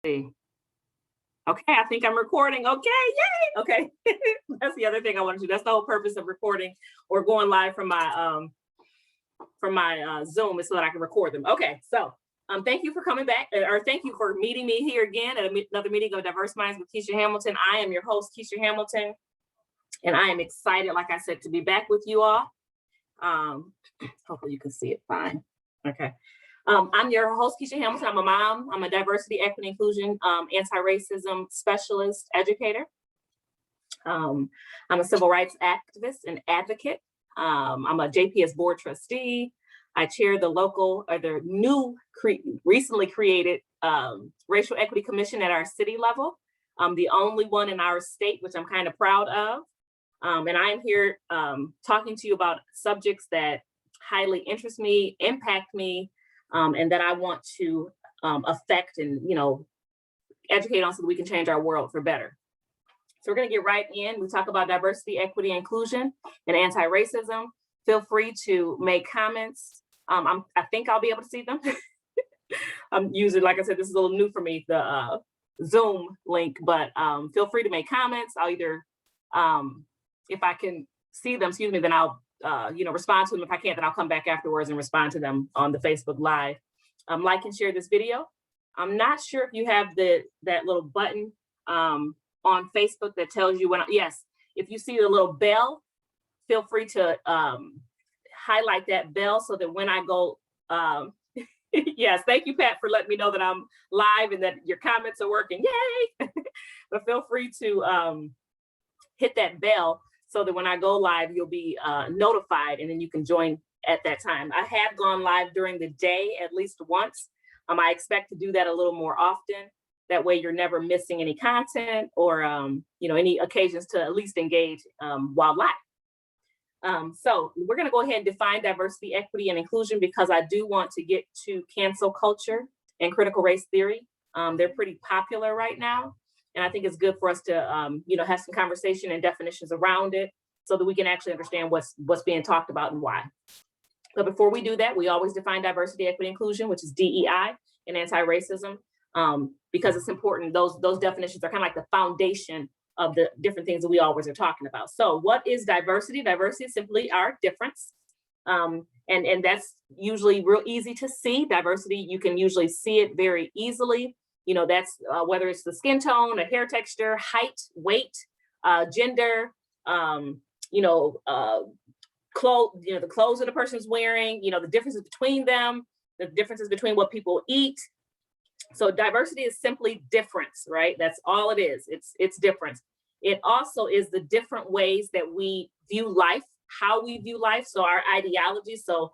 See. Okay, I think I'm recording. Okay, yay. Okay. That's the other thing I want to do. That's the whole purpose of recording or going live from my Zoom is so that I can record them. Okay, so thank you for coming back, or thank you for meeting me here again at another meeting of Diverse Minds with Keisha Hamilton. I am your host, Keisha Hamilton, and I am excited, like I said, to be back with you all. Hopefully you can see it fine. Okay. I'm your host, Keisha Hamilton. I'm a mom. I'm a diversity, equity, inclusion, anti-racism specialist educator. I'm a civil rights activist and advocate. I'm a JPS board trustee. I chair the recently created Racial Equity Commission at our city level. I'm the only one in our state, which I'm kind of proud of. And I am here talking to you about subjects that highly interest me, impact me, and that I want to affect and, educate on so that we can change our world for better. So we're going to get right in. We talk about diversity, equity, inclusion, and anti-racism. Feel free to make comments. I think I'll be able to see them. I'm using, like I said, this is a little new for me, the Zoom link, but feel free to make comments. I'll either, if I can see them, then I'll respond to them. If I can't, then I'll come back afterwards and respond to them on the Facebook Live. Like and share this video. I'm not sure if you have that little button on Facebook that tells you when, yes, if you see the little bell, feel free to highlight that bell so that when I go, yes, thank you, Pat, for letting me know that I'm live and that your comments are working, yay! But feel free to hit that bell so that when I go live, you'll be notified and then you can join at that time. I have gone live during the day at least once. I expect to do that a little more often. That way you're never missing any content or any occasions to at least engage while live. So we're gonna go ahead and define diversity, equity, and inclusion because I do want to get to cancel culture and critical race theory. They're pretty popular right now. And I think it's good for us to, have some conversation and definitions around it so that we can actually understand what's being talked about and why. But before we do that, we always define diversity, equity, inclusion, which is DEI and anti-racism, because it's important. Those definitions are kind of like the foundation of the different things that we always are talking about. So what is diversity? Diversity is simply our difference. And that's usually real easy to see. Diversity, you can usually see it very easily. That's whether it's the skin tone, a hair texture, height, weight, gender, clothes, the clothes that the person's wearing, the differences between them, the differences between what people eat. So diversity is simply difference, right? That's all it is. It's difference. It also is the different ways that we view life, how we view life. So our ideology. So,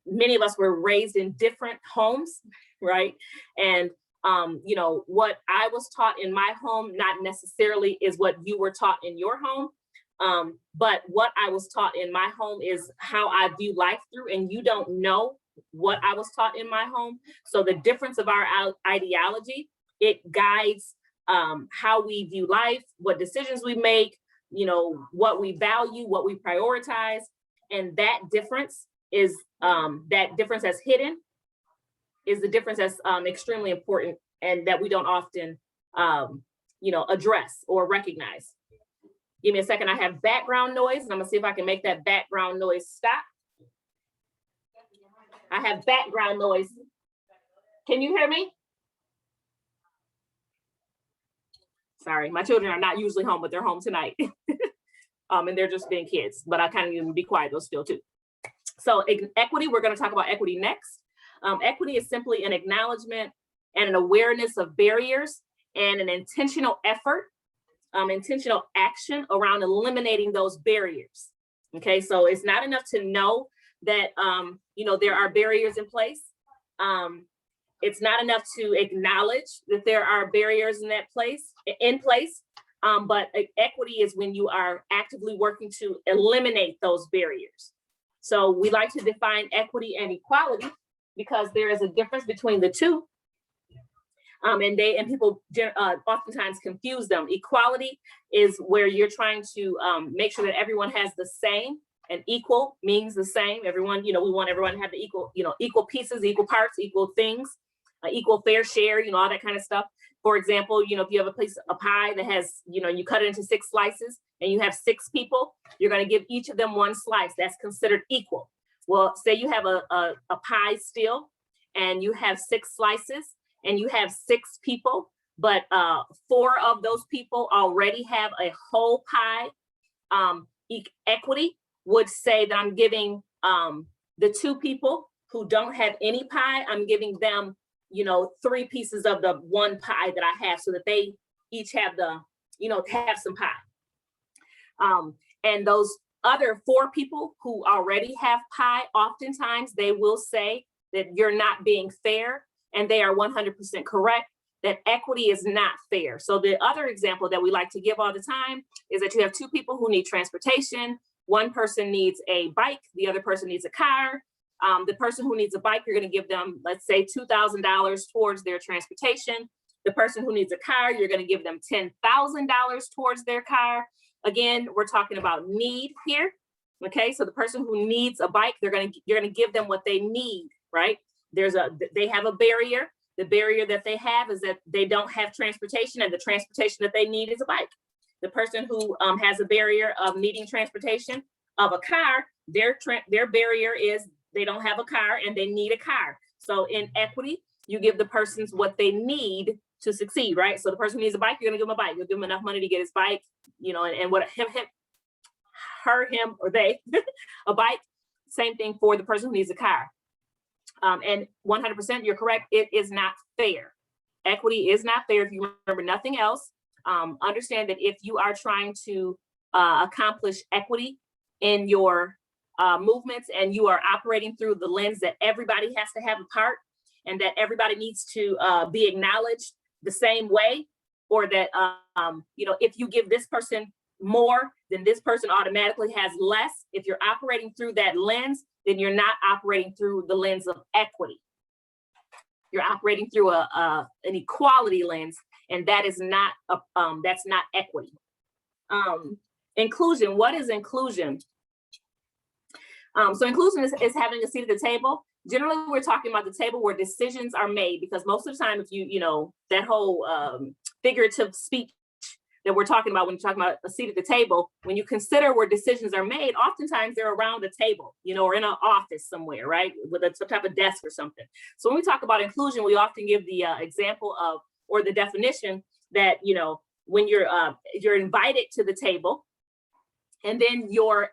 many of us were raised in different homes, right? And, what I was taught in my home, not necessarily is what you were taught in your home. But what I was taught in my home is how I view life through, and you don't know what I was taught in my home. So the difference of our ideology, it guides how we view life, what decisions we make, what we value, what we prioritize. And that difference is that difference that's hidden is the difference that's extremely important and that we don't often, address or recognize. Give me a second. I have background noise, and I'm gonna see if I can make that background noise stop. I have background noise. Can you hear me? Sorry, my children are not usually home, but they're home tonight. And they're just being kids, but I kind of need them to be quiet though still too. So equity, we're gonna talk about equity next. Equity is simply an acknowledgement and an awareness of barriers and an intentional effort, intentional action around eliminating those barriers. Okay, so it's not enough to know that there are barriers in place. It's not enough to acknowledge that there are barriers in place. But equity is when you are actively working to eliminate those barriers. So we like to define equity and equality because there is a difference between the two. And people oftentimes confuse them. Equality is where you're trying to make sure that everyone has the same, and equal means the same. Everyone, we want everyone to have the equal, equal pieces, equal parts, equal things. equal fair share, all that kind of stuff. For example, if you have a pie that has, you cut it into 6 slices and you have 6 people, you're going to give each of them 1 slice. That's considered equal. Well, say you have a pie still and you have 6 slices and you have 6 people, but 4 of those people already have a whole pie. Equity would say that I'm giving the 2 people who don't have any pie, I'm giving them 3 pieces of the 1 pie that I have, so that they each have have some pie. And those other 4 people who already have pie, oftentimes they will say that you're not being fair, and they are 100% correct, that equity is not fair. So the other example that we like to give all the time is that you have 2 people who need transportation. One person needs a bike, the other person needs a car. The person who needs a bike, you're going to give them, let's say, $2,000 towards their transportation. The person who needs a car, you're going to give them $10,000 towards their car. Again, we're talking about need here. Okay, so the person who needs a bike, you're going to give them what they need, right? They have a barrier. The barrier that they have is that they don't have transportation, and the transportation that they need is a bike. The person who has a barrier of needing transportation of a car, their barrier is they don't have a car and they need a car. So in equity, you give the persons what they need to succeed, right? So the person who needs a bike, you're gonna give them a bike. You'll give him enough money to get his bike, and what him, or they, a bike. Same thing for the person who needs a car. And 100%, you're correct. It is not fair. Equity is not fair. If you remember nothing else, understand that if you are trying to accomplish equity in your movements, and you are operating through the lens that everybody has to have a part, and that everybody needs to be acknowledged the same way, or that if you give this person more, then this person automatically has less. If you're operating through that lens, then you're not operating through the lens of equity. You're operating through an equality lens, and that is not that's not equity. Inclusion. What is inclusion? So inclusion is having a seat at the table. Generally, we're talking about the table where decisions are made, because most of the time, if that whole figurative speech that we're talking about when you're talking about a seat at the table, when you consider where decisions are made, oftentimes they're around a table, or in an office somewhere, right, with some type of desk or something. So when we talk about inclusion, we often give the example of, or the definition that, when you're invited to the table, and then your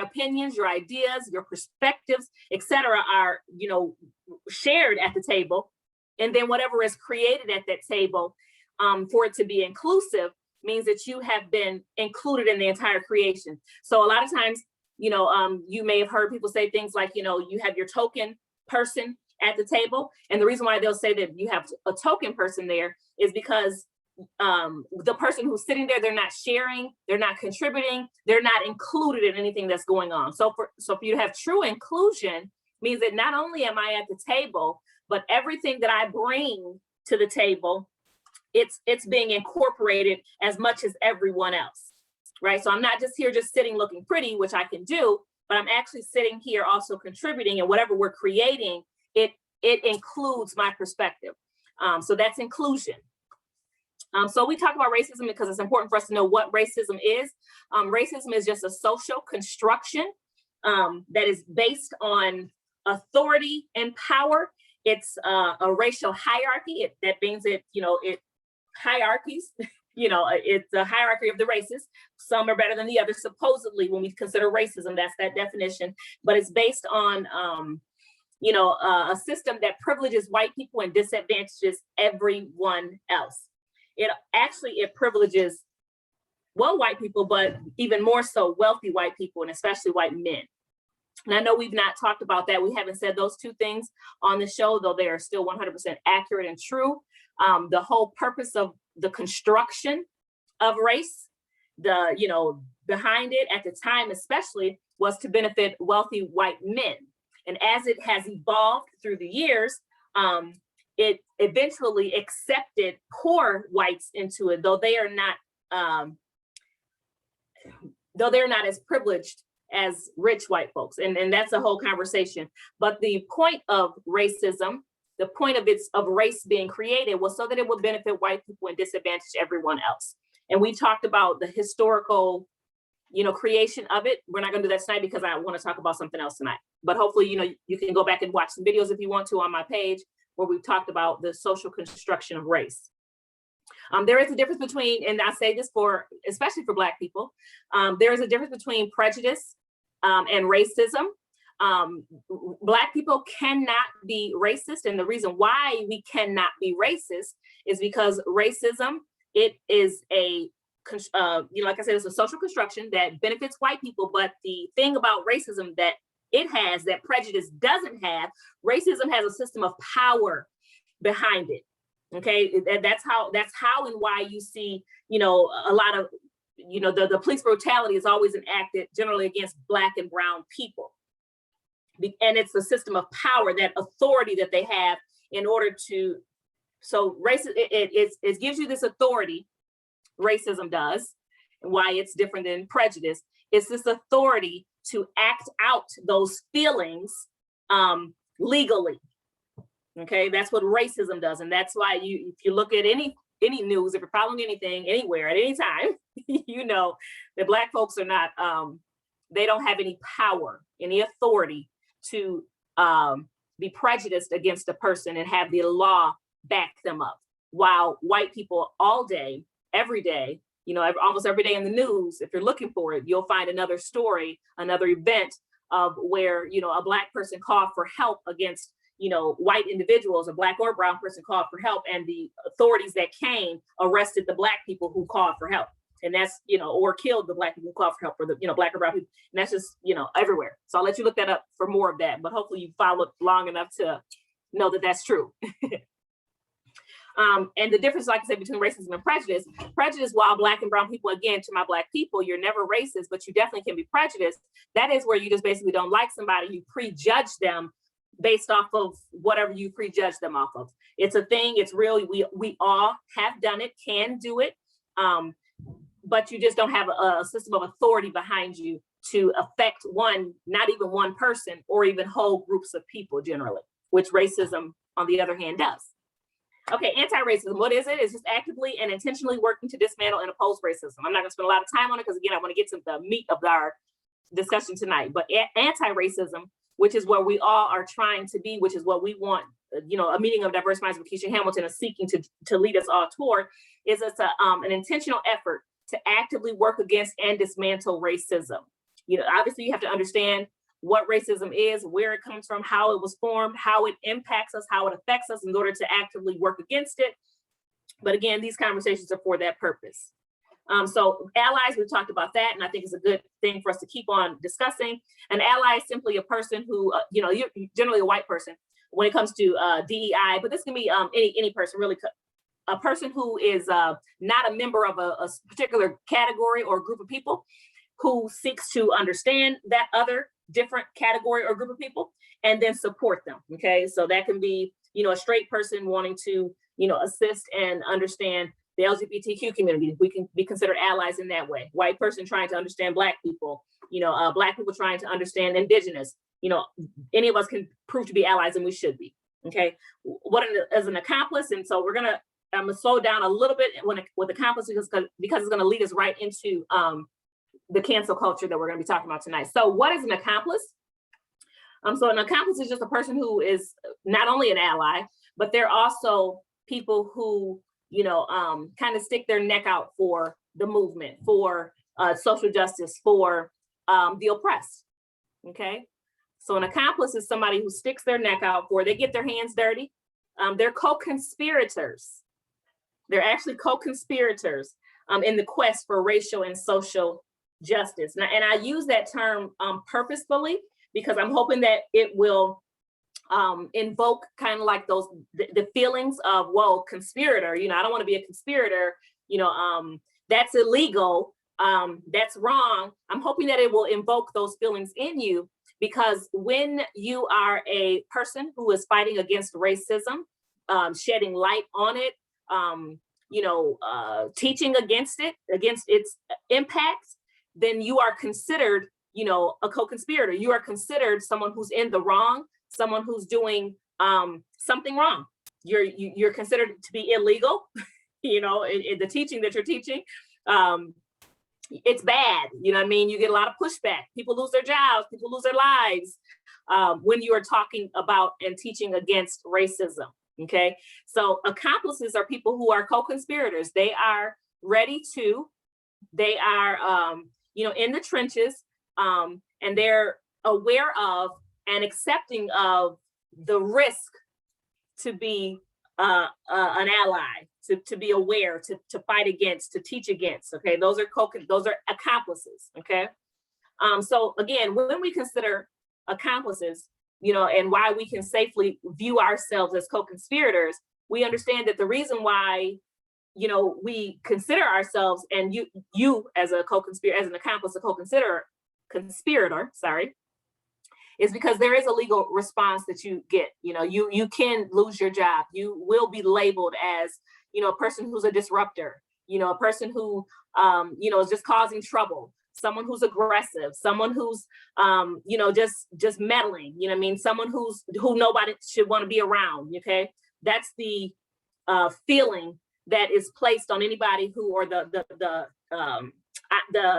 opinions, your ideas, your perspectives, etc., are shared at the table, and then whatever is created at that table, for it to be inclusive, means that you have been included in the entire creation. So a lot of times, you may have heard people say things like, you have your token person at the table, and the reason why they'll say that you have a token person there is because the person who's sitting there, they're not sharing, they're not contributing, they're not included in anything that's going on. So for you to have true inclusion means that not only am I at the table, but everything that I bring to the table, it's being incorporated as much as everyone else, right? So I'm not just here just sitting looking pretty, which I can do, but I'm actually sitting here also contributing, and whatever we're creating, it includes my perspective. So that's inclusion. So we talk about racism because it's important for us to know what racism is. Racism is just a social construction that is based on authority and power. It's a racial hierarchy. That means it hierarchies. It's a hierarchy of the races. Some are better than the others, supposedly, when we consider racism. That's that definition. But it's based on a system that privileges white people and disadvantages everyone else. It privileges white people, but even more so wealthy white people, and especially white men. And I know we've not talked about that. We haven't said those two things on the show, though they are still 100% accurate and true. The whole purpose of the construction of race, behind it at the time especially, was to benefit wealthy white men. And as it has evolved through the years, it eventually accepted poor whites into it, though they are not as privileged as rich white folks. And that's a whole conversation. But the point of racism, the point of race being created was so that it would benefit white people and disadvantage everyone else. And we talked about the historical, creation of it. We're not going to do that tonight because I want to talk about something else tonight. But hopefully, you can go back and watch some videos if you want to on my page where we've talked about the social construction of race. There is a difference between, and I say this especially for Black people, there is a difference between prejudice and racism. Black people cannot be racist. And the reason why we cannot be racist is because racism, it is like I said, it's a social construction that benefits white people. But the thing about racism that it has that prejudice doesn't have, racism has a system of power behind it. Okay, that's how and why you see, a lot of, the police brutality is always enacted generally against Black and brown people. And it's the system of power, that authority that they have in order to, so racism, it gives you this authority, racism does, and why it's different than prejudice. It's this authority to act out those feelings legally. Okay, that's what racism does. And that's why if you look at any news, if you're following anything, anywhere, at any time, that Black folks are not, they don't have any power, any authority to be prejudiced against a person and have the law back them up. While white people all day, every day, almost every day in the news, if you're looking for it, you'll find another story, another event of where, a Black person called for help against, white individuals, a Black or brown person called for help, and the authorities that came arrested the Black people who called for help. And that's, or killed the Black people who called for help, for the, Black or brown people. And that's just, everywhere. So I'll let you look that up for more of that. But hopefully you followed long enough to know that that's true. And the difference, like I said, between racism and prejudice, while Black and brown people, again, to my Black people, you're never racist, but you definitely can be prejudiced. That is where you just basically don't like somebody, you prejudge them based off of whatever you prejudge them off of. It's a thing, it's real, we all have done it, can do it, but you just don't have a system of authority behind you to affect not even one person, or even whole groups of people generally, which racism, on the other hand, does. Okay, anti-racism, what is it? It's just actively and intentionally working to dismantle and oppose racism. I'm not gonna spend a lot of time on it because, again, I want to get to the meat of our discussion tonight. But anti-racism, which is where we all are trying to be, which is what we want, a meeting of diverse minds with Keisha Hamilton is seeking to lead us all toward, is it's an intentional effort to actively work against and dismantle racism. Obviously you have to understand what racism is, where it comes from, how it was formed, how it impacts us, how it affects us in order to actively work against it. But again, these conversations are for that purpose. So allies, we've talked about that, and I think it's a good thing for us to keep on discussing. An ally is simply a person who, you're generally a white person when it comes to DEI, but this can be any person, really. A person who is not a member of a particular category or group of people, who seeks to understand that other different category or group of people and then support them. Okay, so that can be, a straight person wanting to, assist and understand the LGBTQ community. We can be considered allies in that way. White person trying to understand Black people, Black people trying to understand Indigenous, any of us can prove to be allies, and we should be. Okay, what is an accomplice? And so I'm gonna slow down a little bit with accomplice because it's gonna lead us right into the cancel culture that we're gonna be talking about tonight. So what is an accomplice? So an accomplice is just a person who is not only an ally, but they're also people who, kind of stick their neck out for the movement, for social justice, for the oppressed. Okay, so an accomplice is somebody who sticks their neck out they get their hands dirty. They're co-conspirators. They're actually co-conspirators in the quest for racial and social justice. Now, and I use that term purposefully because I'm hoping that it will invoke kind of like the feelings of, whoa, conspirator, I don't want to be a conspirator, that's illegal, that's wrong. I'm hoping that it will invoke those feelings in you, because when you are a person who is fighting against racism, shedding light on it, teaching against its impacts, then you are considered, a co-conspirator. You are considered someone who's in the wrong, someone who's doing something wrong. You're considered to be illegal, in the teaching that you're teaching. It's bad, you know what I mean? You get a lot of pushback. People lose their jobs, people lose their lives when you are talking about and teaching against racism, okay? So accomplices are people who are co-conspirators. They are they are, in the trenches, and they're aware of and accepting of the risk to be an ally, to be aware, to fight against, to teach against. Okay, those are accomplices. Okay, so again, when we consider accomplices, and why we can safely view ourselves as co-conspirators, we understand that the reason why we consider ourselves, and you as a co-conspirator, as an accomplice, a conspirator, sorry, is because there is a legal response that you get. You can lose your job. You will be labeled as, a person who's a disruptor, a person who, is just causing trouble, someone who's aggressive, someone who's, just meddling, someone who nobody should want to be around. Okay. That's the feeling that is placed on anybody who, or the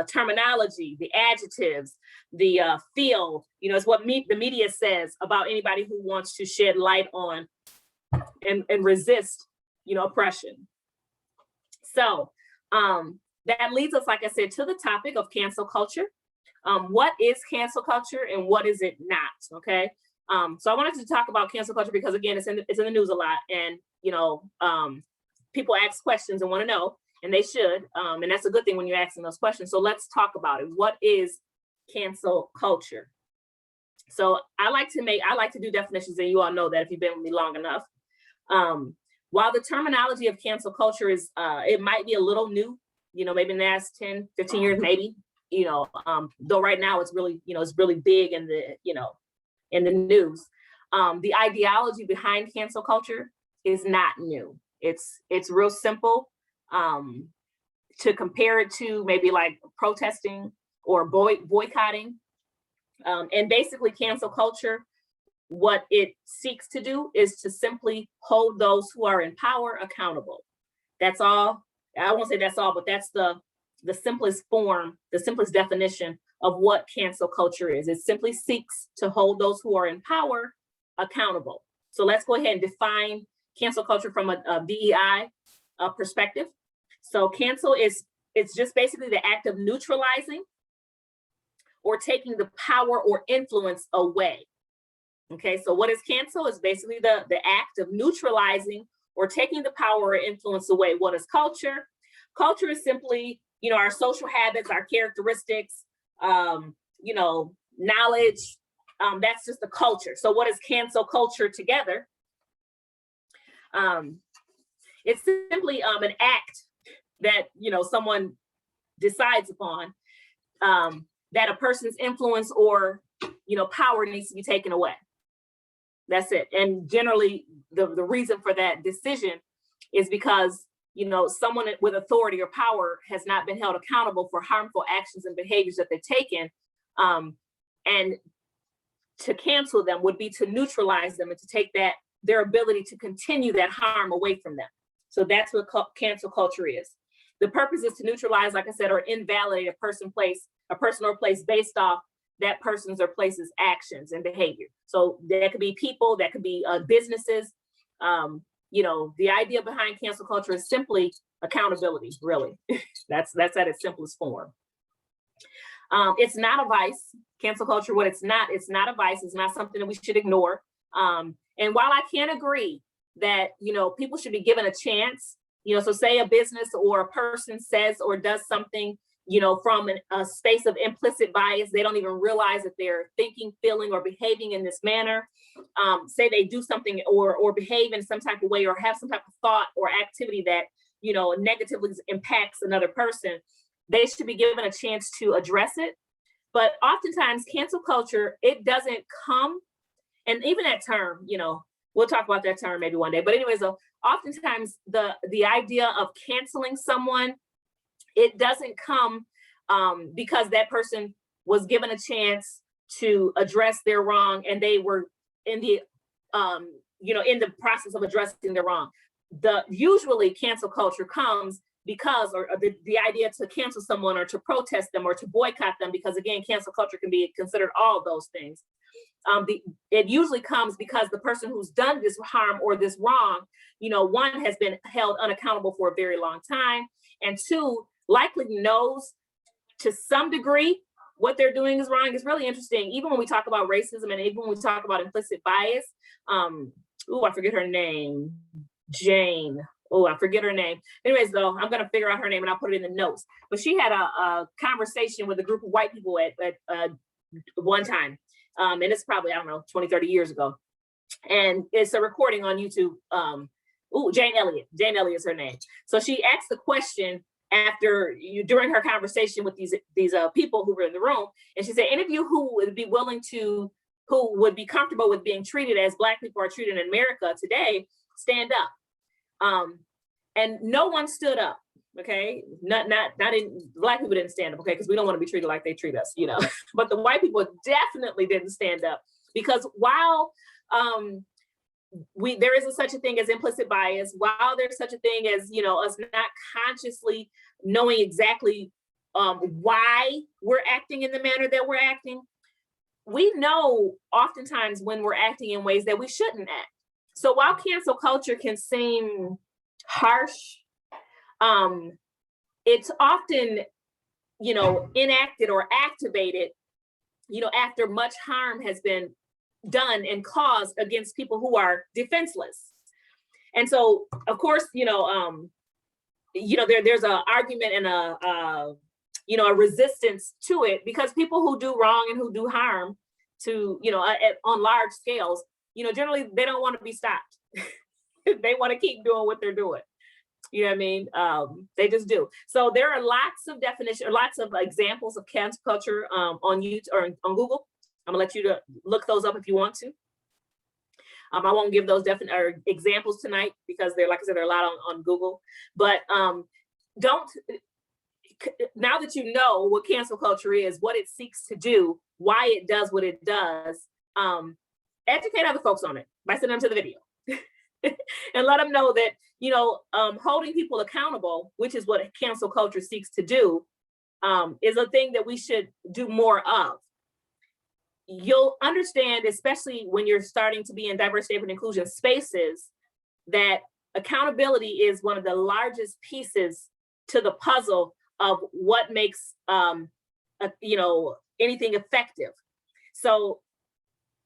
terminology, the adjectives, the feel, is what the media says about anybody who wants to shed light on and resist, oppression. So that leads us, like I said, to the topic of cancel culture. What is cancel culture and what is it not? Okay. So I wanted to talk about cancel culture because, again, it's in the news a lot, and people ask questions and want to know, and they should, and that's a good thing when you're asking those questions. So let's talk about it. What is cancel culture? So I like to do definitions, and you all know that if you've been with me long enough. While the terminology of cancel culture is, it might be a little new, maybe in the last 10, 15 years, maybe, though right now it's really, it's really big in the news. The ideology behind cancel culture is not new. It's real simple. To compare it to maybe like protesting or boycotting. And basically cancel culture, what it seeks to do is to simply hold those who are in power accountable. That's all. I won't say that's all, but that's the simplest form, the simplest definition of what cancel culture is. It simply seeks to hold those who are in power accountable. So let's go ahead and define cancel culture from a DEI perspective. So cancel it's just basically the act of neutralizing or taking the power or influence away. Okay, so what is cancel? It's basically the act of neutralizing or taking the power or influence away. What is culture? Culture is simply, our social habits, our characteristics, knowledge. That's just the culture. So what is cancel culture together? It's simply an act that someone decides upon, that a person's influence or power needs to be taken away. That's it. And generally the reason for that decision is because someone with authority or power has not been held accountable for harmful actions and behaviors that they've taken, and to cancel them would be to neutralize them and to take their ability to continue that harm away from them. So that's what cancel culture is. The purpose is to neutralize, like I said, or invalidate a person or place based off that person's or place's actions and behavior. So that could be people, that could be businesses. The idea behind cancel culture is simply accountability, really. That's at its simplest form. It's not a vice. Cancel culture, what it's not a vice. It's not something that we should ignore. And while I can agree that, people should be given a chance, so say a business or a person says or does something, from a space of implicit bias, they don't even realize that they're thinking, feeling, or behaving in this manner. Say they do something or behave in some type of way or have some type of thought or activity that, negatively impacts another person, they should be given a chance to address it. But oftentimes cancel culture, it doesn't come, and even that term, we'll talk about that term maybe one day. But anyways, oftentimes the idea of canceling someone, it doesn't come because that person was given a chance to address their wrong and they were in the in the process of addressing their wrong. Usually cancel culture comes because, or the idea to cancel someone or to protest them or to boycott them, because again, cancel culture can be considered all of those things. It usually comes because the person who's done this harm or this wrong, one, has been held unaccountable for a very long time, and two, likely knows to some degree what they're doing is wrong. It's really interesting, even when we talk about racism and even when we talk about implicit bias. I forget her name. Jane. I forget her name. Anyways, though, I'm going to figure out her name and I'll put it in the notes. But she had a conversation with a group of white people at one time. And it's probably, 20, 30 years ago. And it's a recording on YouTube. Jane Elliott. Jane Elliott is her name. So she asked the question during her conversation with these people who were in the room. And she said, any of you who would be comfortable with being treated as Black people are treated in America today, stand up. And no one stood up. Okay, not in Black people didn't stand up. Okay, because we don't want to be treated like they treat us, But the white people definitely didn't stand up, because while there isn't such a thing as implicit bias, while there's such a thing as us not consciously knowing exactly why we're acting in the manner that we're acting, we know oftentimes when we're acting in ways that we shouldn't act. So while cancel culture can seem harsh, it's often, enacted or activated, after much harm has been done and caused against people who are defenseless. And so, of course, there's an argument and a resistance to it, because people who do wrong and who do harm to, on large scales, generally they don't want to be stopped. They want to keep doing what they're doing. You know what I mean? They just do. So there are lots of definitions, or lots of examples of cancel culture on YouTube or on Google. I'm gonna let you to look those up if you want to. I won't give those examples tonight because they're, like I said, there are a lot on Google. But now that you know what cancel culture is, what it seeks to do, why it does what it does, educate other folks on it by sending them to the video. And let them know that, holding people accountable, which is what cancel culture seeks to do, is a thing that we should do more of. You'll understand, especially when you're starting to be in diversity and inclusion spaces, that accountability is one of the largest pieces to the puzzle of what makes, anything effective. So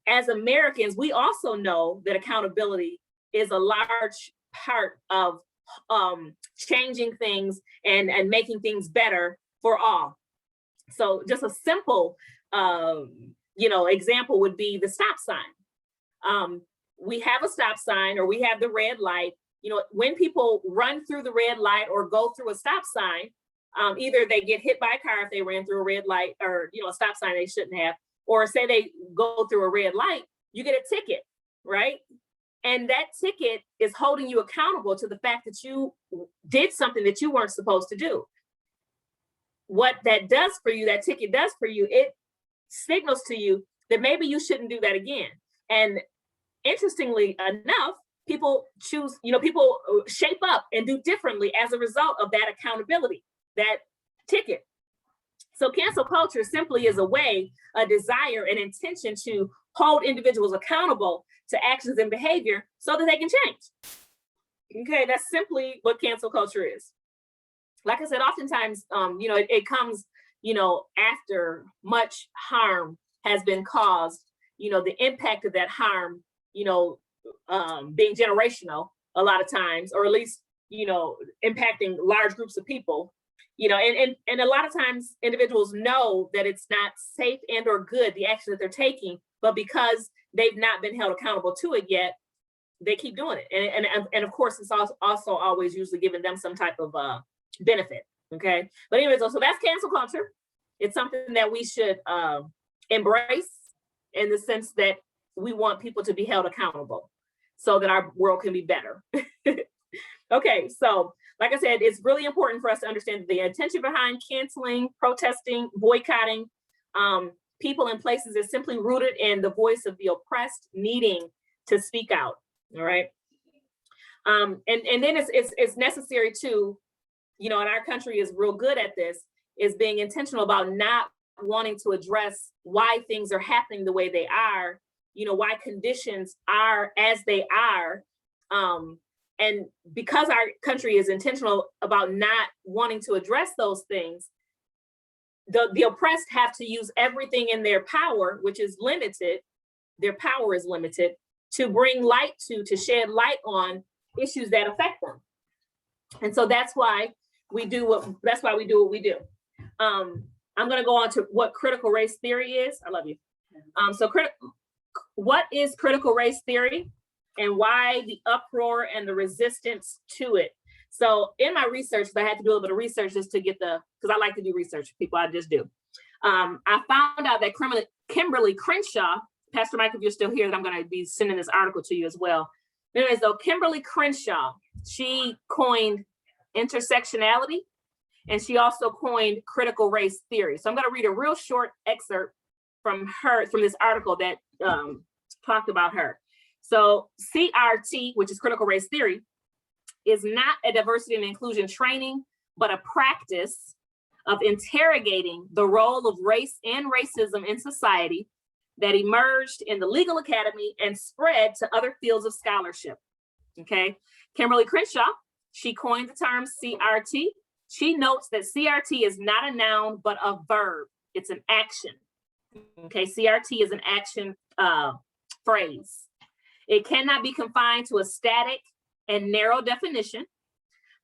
as Americans, we also know that accountability is a large part of changing things and making things better for all. So just a simple example would be the stop sign. We have a stop sign, or we have the red light. When people run through the red light or go through a stop sign, either they get hit by a car if they ran through a red light, or a stop sign they shouldn't have, or say they go through a red light, you get a ticket, right? And that ticket is holding you accountable to the fact that you did something that you weren't supposed to do. What that does for you, that ticket does for you, it signals to you that maybe you shouldn't do that again. And interestingly enough, people people shape up and do differently as a result of that accountability, that ticket. So cancel culture simply is a way, a desire, an intention to hold individuals accountable to actions and behavior so that they can change. Okay, that's simply what cancel culture is. Like I said, oftentimes, it comes, after much harm has been caused, the impact of that harm, being generational a lot of times, or at least, impacting large groups of people, and a lot of times individuals know that it's not safe and or good, the action that they're taking, but because they've not been held accountable to it yet, they keep doing it. And of course, it's also always usually giving them some type of benefit. Okay. But anyways, so that's cancel culture. It's something that we should embrace, in the sense that we want people to be held accountable so that our world can be better. Okay. So like I said, it's really important for us to understand the intention behind canceling, protesting, boycotting people and places is simply rooted in the voice of the oppressed needing to speak out. All right. And then it's necessary to, you know, and our country is real good at this, is being intentional about not wanting to address why things are happening the way they are, you know, why conditions are as they are. And because our country is intentional about not wanting to address those things, the oppressed have to use everything in their power, which is limited, their power is limited, to bring light to shed light on issues that affect them. And so that's why we do what we do. I'm going to go on to what critical race theory is. I love you. What is critical race theory, and why the uproar and the resistance to it? So in my research, I had to do a little bit of research just to get because I like to do research, people, I just do. I found out that Kimberly Crenshaw, Pastor Mike, if you're still here, I'm going to be sending this article to you as well. Anyways, though, Kimberly Crenshaw, she coined intersectionality, and she also coined critical race theory. So I'm going to read a real short excerpt from this article that talked about her. So CRT, which is critical race theory, is not a diversity and inclusion training, but a practice of interrogating the role of race and racism in society that emerged in the legal academy and spread to other fields of scholarship. Okay, Kimberly Crenshaw, she coined the term CRT. She notes that CRT is not a noun, but a verb. It's an action. Okay, CRT is an action phrase. It cannot be confined to a static and narrow definition,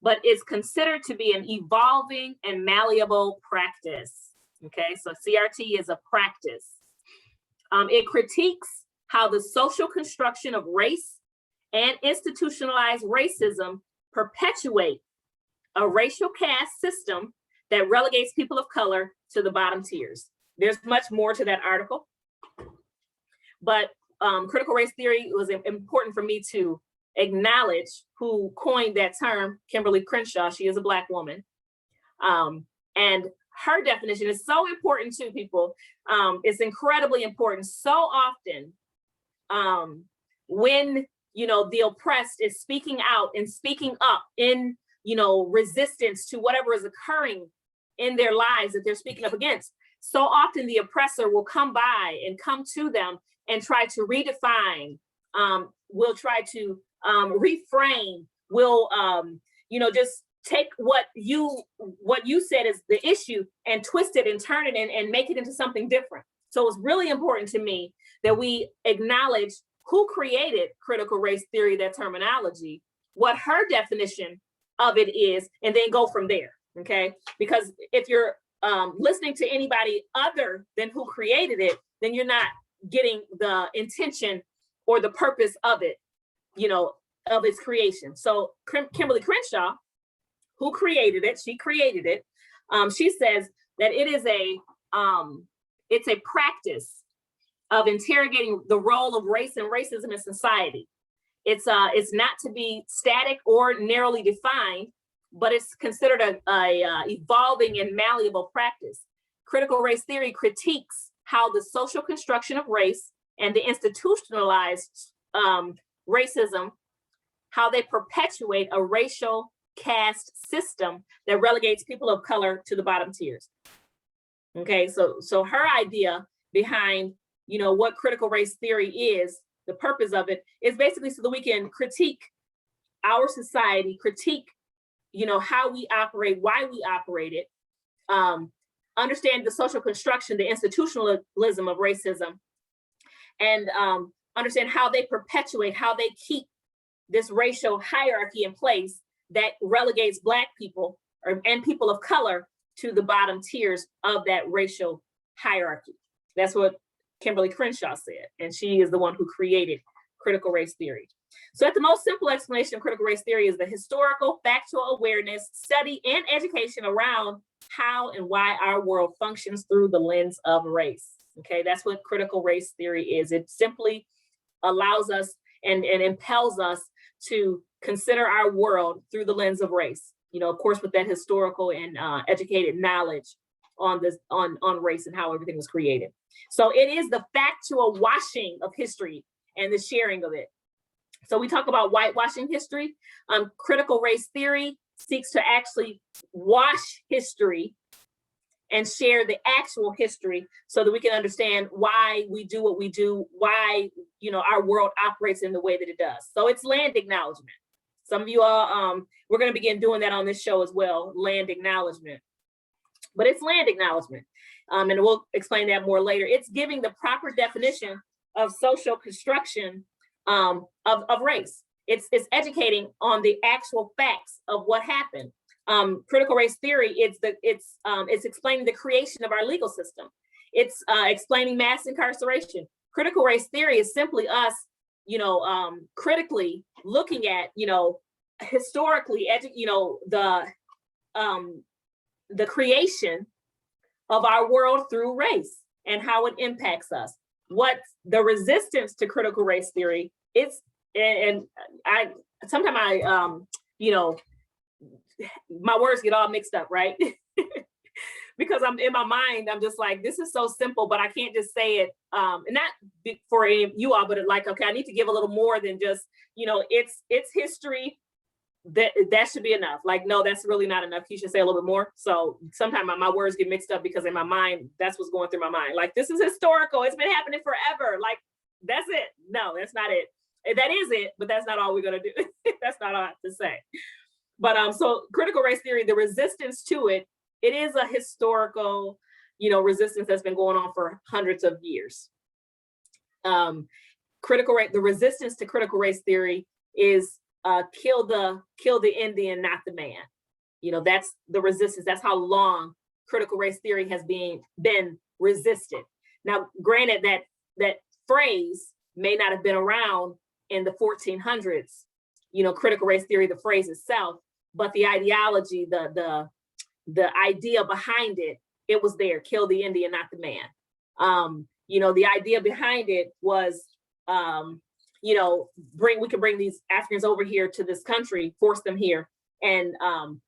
but is considered to be an evolving and malleable practice. Okay, so CRT is a practice. It critiques how the social construction of race and institutionalized racism perpetuate a racial caste system that relegates people of color to the bottom tiers. There's much more to that article, but critical race theory was important for me to acknowledge who coined that term, Kimberly Crenshaw. She is a Black woman. And her definition is so important to people. It's incredibly important. So often when, you know, the oppressed is speaking out and speaking up in, you know, resistance to whatever is occurring in their lives that they're speaking up against, so often the oppressor will come by and come to them and try to redefine, will try to reframe, will, you know, just take what you said is the issue and twist it and turn it and make it into something different. So it's really important to me that we acknowledge who created critical race theory, that terminology, what her definition of it is, and then go from there, okay? Because if you're listening to anybody other than who created it, then you're not getting the intention or the purpose of it, you know, of its creation. So Kimberly Crenshaw, who created it, she created it. She says that it is it's a practice of interrogating the role of race and racism in society. It's not to be static or narrowly defined, but it's considered a evolving and malleable practice. Critical race theory critiques how the social construction of race and the institutionalized racism, how they perpetuate a racial caste system that relegates people of color to the bottom tiers. Okay, so her idea behind, you know, what critical race theory is, the purpose of it is basically so that we can critique our society, critique, you know, how we operate, why we operate it, understand the social construction, the institutionalism of racism, and understand how they perpetuate, how they keep this racial hierarchy in place that relegates Black people and people of color to the bottom tiers of that racial hierarchy. That's what Kimberly Crenshaw said, and she is the one who created critical race theory. So at the most simple explanation of critical race theory is the historical, factual awareness, study, and education around how and why our world functions through the lens of race. Okay, that's what critical race theory is. It simply allows us and impels us to consider our world through the lens of race. You know, of course, with that historical and educated knowledge on this, on race and how everything was created. So it is the factual washing of history and the sharing of it. So we talk about whitewashing history. Critical race theory seeks to actually wash history and share the actual history so that we can understand why we do what we do, why our world operates in the way that it does. So it's land acknowledgement. Some of you all, we're going to begin doing that on this show as well, land acknowledgement. But it's land acknowledgement, and we'll explain that more later. It's giving the proper definition of social construction of race. It's educating on the actual facts of what happened. Critical race theory, it's explaining the creation of our legal system. It's explaining mass incarceration. Critical race theory is simply us, critically looking at, historically, the creation of our world through race and how it impacts us. What the resistance to critical race theory is, and I sometimes my words get all mixed up, right? Because I'm in my mind, I'm just like, this is so simple, but I can't just say it, and not for any of you all, but okay, I need to give a little more than just, it's history. That should be enough. Like, no, that's really not enough. You should say a little bit more. So sometimes my words get mixed up because in my mind, that's what's going through my mind. Like, this is historical. It's been happening forever. Like, that's it. No, that's not it. That is it, but that's not all we're going to do. That's not all I have to say. But so critical race theory, the resistance to it, it is a historical, resistance that's been going on for hundreds of years. The resistance to critical race theory is kill the Indian, not the man. That's the resistance. That's how long critical race theory has been resisted. Now, granted that phrase may not have been around in the 1400s, critical race theory, the phrase itself, but the ideology, the idea behind it, it was there. Kill the Indian, not the man. The idea behind it was, we can bring these Africans over here to this country, force them here, and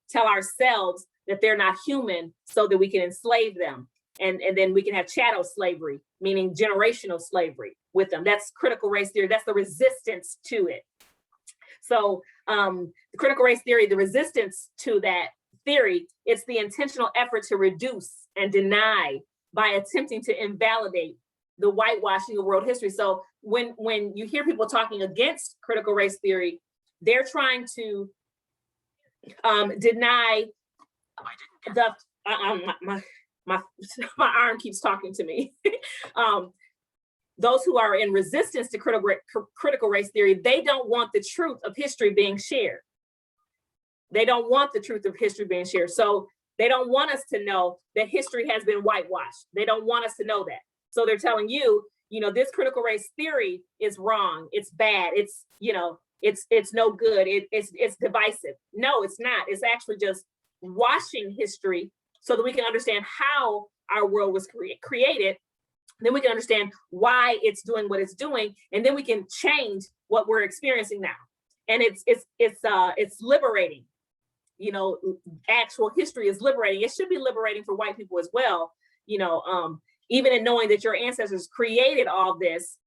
tell ourselves that they're not human so that we can enslave them. And then we can have chattel slavery, meaning generational slavery with them. That's critical race theory. That's the resistance to it. So the critical race theory, the resistance to that theory, it's the intentional effort to reduce and deny by attempting to invalidate the whitewashing of world history. So when you hear people talking against critical race theory, they're trying to deny my arm keeps talking to me. Those who are in resistance to critical race theory, they don't want the truth of history being shared. They don't want the truth of history being shared. So they don't want us to know that history has been whitewashed. They don't want us to know that. So they're telling you, this critical race theory is wrong. It's bad. It's no good. It's divisive. No, it's not. It's actually just washing history so that we can understand how our world was created. Then we can understand why it's doing what it's doing, and then we can change what we're experiencing now. And it's liberating. Actual history is liberating. It should be liberating for white people as well. Even in knowing that your ancestors created all this,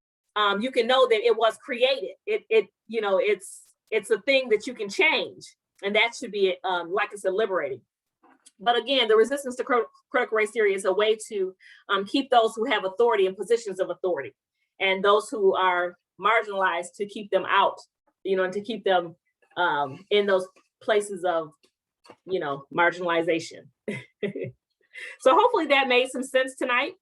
you can know that it was created. It's a thing that you can change, and that should be, like I said, liberating. But again, the resistance to critical race theory is a way to keep those who have authority in positions of authority, and those who are marginalized to keep them out, and to keep them in those places of, marginalization. So hopefully that made some sense tonight,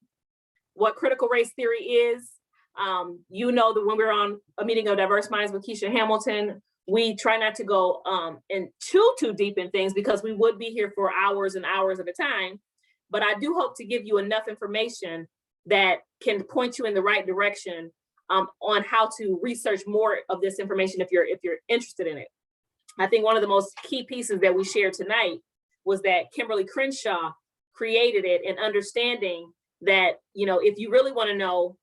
what critical race theory is. That when we're on a meeting of Diverse Minds with Keisha Hamilton, we try not to go in too deep in things because we would be here for hours and hours at a time. But I do hope to give you enough information that can point you in the right direction on how to research more of this information if you're interested in it. I think one of the most key pieces that we shared tonight was that Kimberly Crenshaw created it, and understanding that, if you really want to know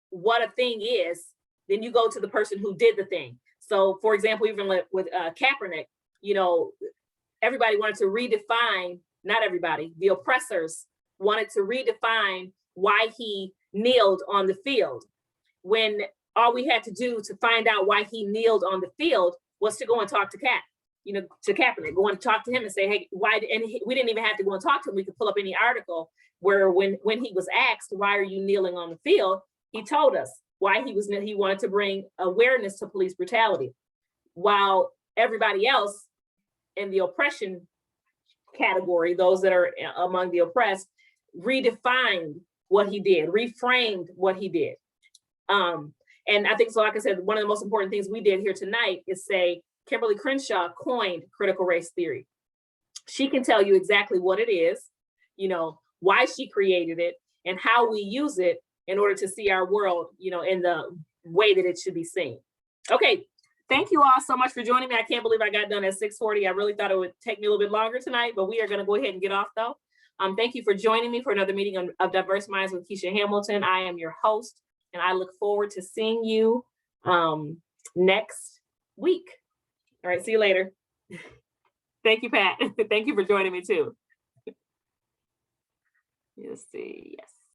what a thing is, then you go to the person who did the thing. So, for example, even with Kaepernick, everybody wanted to redefine, not everybody, the oppressors wanted to redefine why he kneeled on the field, when all we had to do to find out why he kneeled on the field was to go and talk to to Kaepernick, go and talk to him and say, hey, why? And we didn't even have to go and talk to him. We could pull up any article where when he was asked, why are you kneeling on the field? He told us why he wanted to bring awareness to police brutality, while everybody else in the oppression category, those that are among the oppressed, redefined what he did, reframed what he did. And I think, so like I said, one of the most important things we did here tonight is say, Kimberly Crenshaw coined critical race theory. She can tell you exactly what it is, why she created it, and how we use it in order to see our world, in the way that it should be seen. Okay, thank you all so much for joining me. I can't believe I got done at 6:40. I really thought it would take me a little bit longer tonight, but we are going to go ahead and get off though. Thank you for joining me for another meeting of Diverse Minds with Keisha Hamilton. I am your host, and I look forward to seeing you next week. All right, see you later. Thank you, Pat. Thank you for joining me too. Let's see, yes.